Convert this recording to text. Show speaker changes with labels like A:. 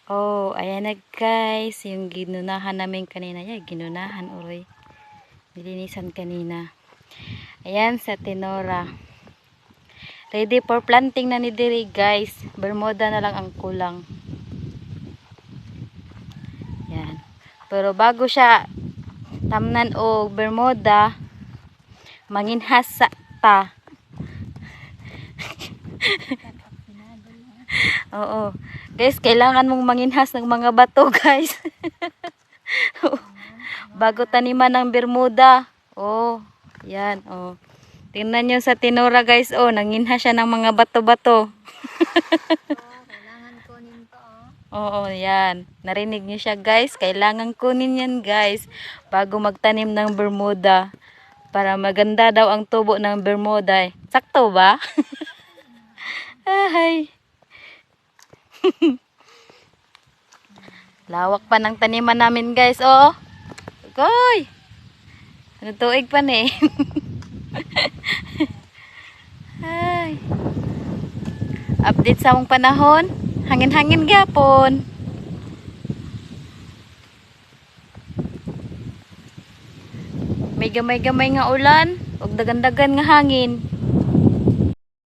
A: Oh, ayan na guys, yung ginunahan namin kanina. Ginunahan uroy. Nilinisan kanina. Ayan sa Tinora. Ready for planting na ni diri guys. Bermuda na lang ang kulang. Yan. Pero bago siya tamnan o bermuda, manginhas sa ta. Oo. Guys, kailangan mong manginhas ng mga bato, guys. Bago taniman ng bermuda. Oh, yan, oh. Tingnan nyo sa Tinora, guys. Oh, nanginhas siya ng mga bato-bato.
B: Kailangan kunin to,
A: Oo, yan. Narinig nyo siya, guys. Kailangan kunin yan, guys. Bago magtanim ng bermuda. Para maganda daw ang tubo ng bermuda. Sakto ba? Ay. Lawak pa ng taniman namin guys, oh. Goy. Ano tuig pa ni? Ay. Update sa mong panahon. Hangin-hangin gyapon. May gamay-gamay nga ulan, ug dagan-dagan nga hangin.